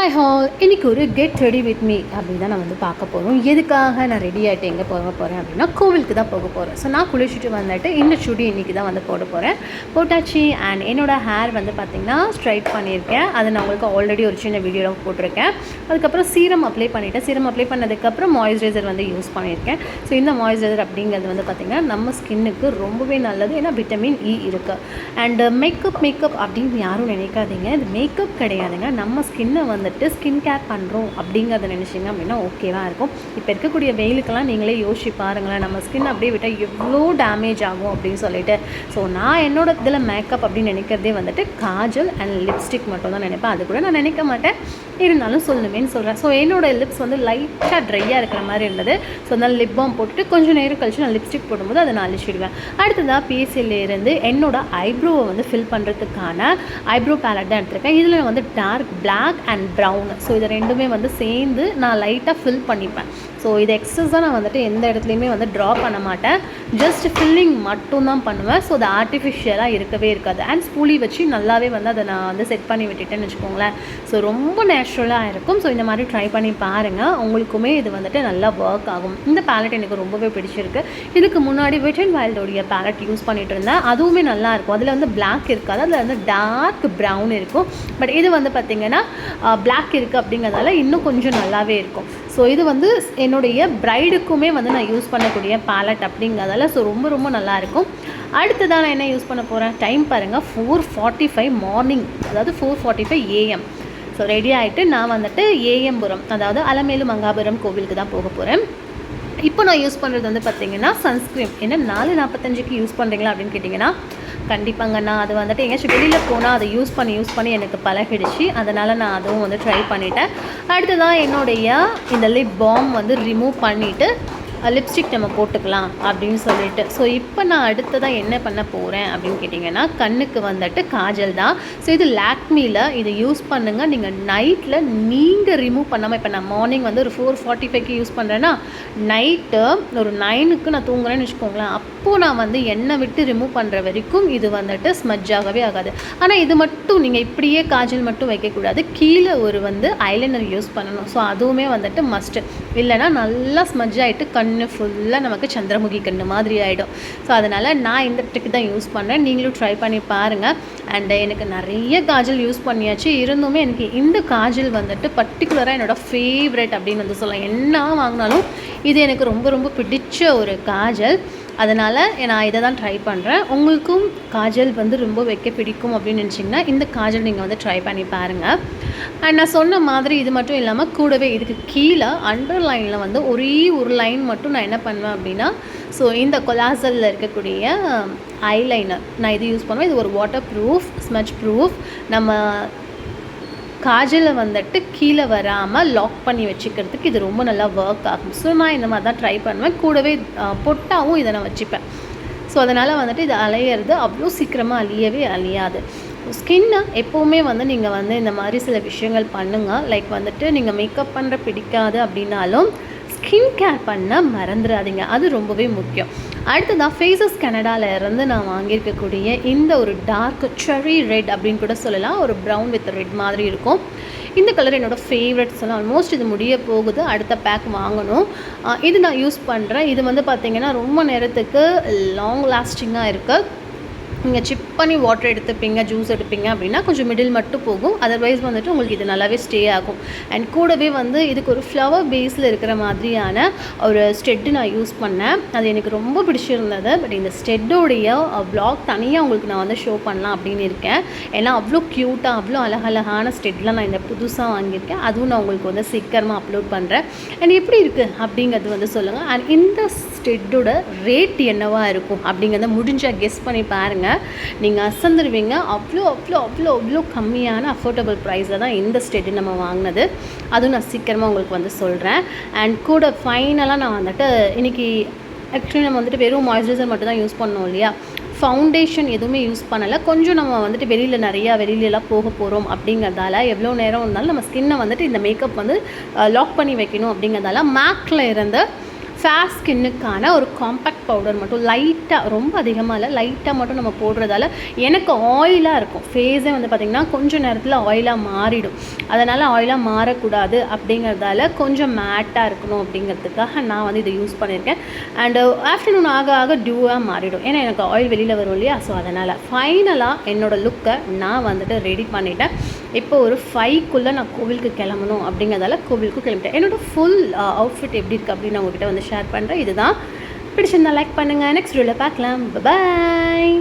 Hi hall, இன்றைக்கி ஒரு get ready with me அப்படின்னு தான் நான் வந்து பார்க்க போகிறோம். எதுக்காக நான் ரெடி ஆகிட்டு எங்கே போக போகிறேன் அப்படின்னா கோவிலுக்கு தான் போக போகிறேன். ஸோ நான் குளிச்சுட்டு வந்துட்டு இந்த சுடி இன்றைக்கி தான் வந்து போட போகிறேன். போட்டாச்சு. அண்ட் என்னோடய ஹேர் வந்து பார்த்திங்கன்னா ஸ்ட்ரைட் பண்ணியிருக்கேன். அதை நான் உங்களுக்கு ஆல்ரெடி ஒரு சின்ன வீடியோவில் போட்டிருக்கேன். அதுக்கப்புறம் சீரம் அப்ளை பண்ணிவிட்டேன். சீரம் அப்ளை பண்ணதுக்கப்புறம் மாய்ஸ்சரைசர் வந்து யூஸ் பண்ணியிருக்கேன். ஸோ இந்த மாய்ஸ்சரைசர் அப்படிங்கிறது வந்து பார்த்திங்கன்னா நம்ம ஸ்கின்னுக்கு ரொம்பவே நல்லது. ஏன்னா விட்டமின் இ இருக்குது. அண்டு மேக்கப் அப்படின்னு யாரும் நினைக்காதீங்க. இது மேக்கப் கிடையாதுங்க. நம்ம ஸ்கின்னை வந்துட்டு ஸ்கின் கேர் பண்ணுறோம் அப்படிங்கிறத நினச்சிங்க அப்படின்னா ஓகேவாக இருக்கும். இப்போ இருக்கக்கூடிய வெயிலுக்கெல்லாம் நீங்களே யோசிச்சு பாருங்களேன், நம்ம ஸ்கின் அப்படியே விட்டால் எவ்வளோ டேமேஜ் ஆகும் அப்படின்னு சொல்லிட்டு. ஸோ நான் என்னோட இதில் மேக்கப் அப்படின்னு நினைக்கிறதே வந்துட்டு காஜல் அண்ட் லிப்ஸ்டிக் மட்டும் தான் நினைப்பேன். அது கூட நான் நினைக்க மாட்டேன், இருந்தாலும் சொல்லணுமேன்னு சொல்கிறேன். ஸோ என்னோடய லிப்ஸ் வந்து லைட்டாக ட்ரையாக இருக்கிற மாதிரி இருந்தது. ஸோ அதனால் லிப் பாம் போட்டுட்டு கொஞ்சம் நேரம் கழிச்சு நான் லிப்ஸ்டிக் போடும்போது அதை நான் அழிச்சிடுவேன். அடுத்ததாக பிஎஸ்சிலேருந்து என்னோட ஐப்ரோவை வந்து ஃபில் பண்ணுறதுக்கான ஐப்ரோ பேலட் தான் எடுத்திருக்கேன். இதில் வந்து dark black and brown, so இதை ரெண்டுமே வந்து சேர்ந்து நான் லைட்டாக ஃபில் பண்ணிப்பேன். ஸோ இது எக்ஸஸாக நான் வந்துட்டு எந்த இடத்துலையுமே வந்து ட்ரா பண்ண மாட்டேன். ஜஸ்ட் ஃபில்லிங் மட்டும்தான் பண்ணுவேன். ஸோ அது ஆர்டிஃபிஷியலாக இருக்கவே இருக்காது. அண்ட் ஸ்பூலி வச்சு நல்லாவே வந்து அதை நான் வந்து செட் பண்ணி விட்டுட்டேன்னு வச்சுக்கோங்களேன். ஸோ ரொம்ப நேச்சுரலாக இருக்கும். ஸோ இந்த மாதிரி ட்ரை பண்ணி பாருங்கள், உங்களுக்குமே இது வந்துட்டு நல்லா ஒர்க் ஆகும். இந்த பேலட் எனக்கு ரொம்பவே பிடிச்சிருக்கு. இதுக்கு முன்னாடி வெட் அண்ட் வைல்டோடைய பேலட் யூஸ் பண்ணிகிட்டு இருந்தேன். அதுவுமே நல்லாயிருக்கும். அதில் வந்து பிளாக் இருக்காது, அதில் வந்து டார்க் ப்ரௌன் இருக்கும். பட் இது வந்து பார்த்திங்கன்னா பிளாக் இருக்குது அப்படிங்கிறதால இன்னும் கொஞ்சம் நல்லாவே இருக்கும். ஸோ இது வந்து என்னுடைய பிரைடுக்குமே வந்து நான் யூஸ் பண்ணக்கூடிய பேலட் அப்படிங்கிறதால ஸோ ரொம்ப ரொம்ப நல்லாயிருக்கும். அடுத்ததான் நான் என்ன யூஸ் பண்ண போகிறேன், டைம் பாருங்கள், 4:45 மார்னிங், அதாவது 4:45 AM. ஸோ ரெடி ஆகிட்டு நான் வந்துட்டு ஏஎம்புரம், அதாவது அலமேலு மங்காபுரம் கோவிலுக்கு தான் போக போகிறேன். இப்போ நான் யூஸ் பண்ணுறது வந்து பார்த்திங்கன்னா சன்ஸ்க்ரீன். என்ன 4:45க்கு யூஸ் பண்ணுறீங்களா அப்படின்னு கேட்டிங்கன்னா கண்டிப்பாங்கண்ணா, அது வந்துட்டு எங்கேயாச்சும் வெளியில் போனால் அதை யூஸ் பண்ணி எனக்கு பழகிடுச்சு. அதனால் நான் அதுவும் வந்து ட்ரை பண்ணிட்டேன். அடுத்ததான் என்னுடைய இந்த லிப் பாம் வந்து ரிமூவ் பண்ணிவிட்டு லிப்ஸ்டிக் நம்ம போட்டுக்கலாம் அப்படின்னு சொல்லிட்டு. ஸோ இப்போ நான் அடுத்ததாக என்ன பண்ண போகிறேன் அப்படின்னு கேட்டிங்கன்னா கண்ணுக்கு வந்துட்டு காஜல் தான். ஸோ இது லாக்மியில் இதை யூஸ் பண்ணுங்கள். நீங்கள் நைட்டில் நீங்கள் ரிமூவ் பண்ணாமல், இப்போ நான் மார்னிங் வந்து ஒரு 4:45க்கு யூஸ் பண்ணுறேன்னா நைட்டு ஒரு 9க்கு நான் தூங்குறேன்னு வச்சுக்கோங்களேன், அப்போது நான் வந்து எண்ணெய் விட்டு ரிமூவ் பண்ணுற வரைக்கும் இது வந்துட்டு ஸ்மஜ் ஆகவே ஆகாது. ஆனால் இது மட்டும் நீங்கள் இப்படியே காஜல் மட்டும் வைக்கக்கூடாது, கீழே ஒரு வந்து ஐலைனர் யூஸ் பண்ணணும். ஸோ அதுவுமே வந்துட்டு மஸ்ட்டு. இல்லைனா நல்லா ஸ்மஜ் ஆகிட்டு கண்ணு ஃபுல்லாக நமக்கு சந்திரமுகி கண்ணு மாதிரி ஆகிடும். ஸோ அதனால் நான் இந்த ட்ரிக் தான் யூஸ் பண்ணுறேன். நீங்களும் ட்ரை பண்ணி பாருங்கள். அண்டு எனக்கு நிறைய காஜல் யூஸ் பண்ணியாச்சு, இருந்துமே எனக்கு இந்த காஜல் வந்துட்டு பர்டிகுலராக என்னோடய ஃபேவரட் அப்படின்னு வந்து சொல்லலாம். என்ன வாங்கினாலும் இது எனக்கு ரொம்ப ரொம்ப பிடிச்ச ஒரு காஜல். அதனால் நான் இதை தான் ட்ரை பண்ணுறேன். உங்களுக்கும் காஜல் வந்து ரொம்ப வைக்க பிடிக்கும் அப்படின்னு நினச்சிங்கன்னா இந்த காஜல் நீங்கள் வந்து ட்ரை பண்ணி பாருங்கள். அண்ட் நான் சொன்ன மாதிரி இது மட்டும் இல்லாமல் கூடவே இதுக்கு கீழே அண்டர் லைனில் வந்து ஒரே ஒரு லைன் மட்டும் நான் என்ன பண்ணுவேன் அப்படின்னா, ஸோ இந்த கொலாசலில் இருக்கக்கூடிய ஐலைனர் நான் இது யூஸ் பண்ணுவேன். இது ஒரு வாட்டர் ப்ரூஃப், ஸ்மஜ் ப்ரூஃப். நம்ம காஜலை வந்துட்டு கீழே வராமல் லாக் பண்ணி வச்சுக்கிறதுக்கு இது ரொம்ப நல்லா ஒர்க் ஆகும். ஸோ நான் இந்த மாதிரி தான் ட்ரை பண்ணுவேன். கூடவே பொட்டாவும் இதை நான் வச்சுப்பேன். ஸோ அதனால் வந்துட்டு இது அலையிறது அவ்வளோ சீக்கிரமாக அழியாது. ஸ்கின்னை எப்போவுமே வந்து நீங்கள் வந்து இந்த மாதிரி சில விஷயங்கள் பண்ணுங்கள். லைக் வந்துட்டு நீங்கள் மேக்கப் பண்ணுற பிடிக்காது அப்படின்னாலும் ஸ்கின் கேர் பண்ண மறந்துடாதீங்க, அது ரொம்பவே முக்கியம். அடுத்ததான் ஃபேஸஸ் கனடாவிலேருந்து நான் வாங்கியிருக்கக்கூடிய இந்த ஒரு டார்க் செர்ரி ரெட் அப்படின்னு கூட சொல்லலாம். ஒரு ப்ரௌன் வித் ரெட் மாதிரி இருக்கும். இந்த கலர் என்னோடய ஃபேவரட் சொல்லலாம். ஆல்மோஸ்ட் இது முடிய போகுது, அடுத்த பேக் வாங்கணும். இது நான் யூஸ் பண்ணுறேன். இது வந்து பார்த்திங்கன்னா ரொம்ப நேரத்துக்கு லாங் லாஸ்டிங்காக இருக்குது. நீங்கள் சிப் பண்ணி வாட்டர் எடுத்துப்பீங்க, ஜூஸ் எடுப்பீங்க அப்படின்னா கொஞ்சம் மிடில் மட்டும் போகும். அதர்வைஸ் வந்துட்டு உங்களுக்கு இது நல்லாவே ஸ்டே ஆகும். அண்ட் கூடவே வந்து இதுக்கு ஒரு ஃப்ளவர் பேஸில் இருக்கிற மாதிரியான ஒரு ஸ்டெட்டு நான் யூஸ் பண்ணேன். அது எனக்கு ரொம்ப பிடிச்சிருந்தது. பட் இந்த ஸ்டெட்டோடைய வ்ளாக் தனியாக உங்களுக்கு நான் வந்து ஷோ பண்ணலாம் அப்படின்னு இருக்கேன். ஏன்னா அவ்வளோ க்யூட்டாக அவ்வளோ அழகழகான ஸ்டெட்லாம் நான் இந்த புதுசாக வாங்கியிருக்கேன். அதுவும் நான் உங்களுக்கு வந்து சீக்கிரமாக அப்லோட் பண்ணுறேன். அண்ட் எப்படி இருக்குது அப்படிங்கிறது வந்து சொல்லுங்கள். அண்ட் இந்த ஸ்டெட்டோட ரேட் என்னவாக இருக்கும் அப்படிங்கிறத முடிஞ்சால் கெஸ் பண்ணி பாருங்கள். நீங்கள் அசந்துருவீங்க. அவ்வளோ கம்மியான அஃபோர்டபுள் ப்ரைஸில் தான் இந்த ஸ்டெட்டு நம்ம வாங்கினது. அதுவும் நான் சீக்கிரமாக உங்களுக்கு வந்து சொல்கிறேன். அண்ட் கூட ஃபைனலாக நான் வந்துட்டு இன்றைக்கி ஆக்சுவலி நம்ம வந்துட்டு வெறும் மாய்ஸ்சரைசர் மட்டும் தான் யூஸ் பண்ணோம் இல்லையா, ஃபவுண்டேஷன் எதுவுமே யூஸ் பண்ணலை. கொஞ்சம் நம்ம வந்துட்டு வெளியிலலாம் போக போகிறோம் அப்படிங்கிறதால எவ்வளோ நேரம் இருந்தாலும் நம்ம ஸ்கின்னை வந்துட்டு இந்த மேக்கப் வந்து லாக் பண்ணி வைக்கணும் அப்படிங்கிறதால மேக்கில் இருந்த ஃபேர் ஸ்கின்னுக்கான ஒரு காம்பேக்ட் பவுடர் மட்டும் லைட்டாக, ரொம்ப அதிகமாக இல்லை, லைட்டாக மட்டும் நம்ம போடுறதால எனக்கு ஆயிலாக இருக்கும். ஃபேஸே வந்து பார்த்திங்கன்னா கொஞ்சம் நேரத்தில் ஆயிலாக மாறிடும். அதனால் ஆயிலாக மாறக்கூடாது அப்படிங்கிறதால கொஞ்சம் மேட்டாக இருக்கணும் அப்படிங்கிறதுக்காக நான் வந்து இதை யூஸ் பண்ணியிருக்கேன். அண்டு ஆஃப்டர்நூன் ஆக ஆக டியூவாக மாறிடும். ஏன்னா எனக்கு ஆயில் வெளியில் வரும் இல்லையா. ஸோ அதனால் ஃபைனலாக என்னோடய லுக்கை நான் வந்துட்டு ரெடி பண்ணிட்டேன். இப்போ ஒரு 5க்குள்ளே நான் கோவிலுக்கு கிளம்பணும் அப்படிங்கிறதால கோவிலுக்கு கிளம்பிட்டேன். என்னோடய ஃபுல் அவுட்ஃபிட் எப்படி இருக்குது அப்படின்னு நான் உங்கள்கிட்ட வந்து ஷேர் பண்ணுறேன். இதுதான். பிடிச்சிருந்தா லைக் பண்ணுங்கள். நெக்ஸ்ட் வீடியோவில் பார்க்கலாம். பாய்.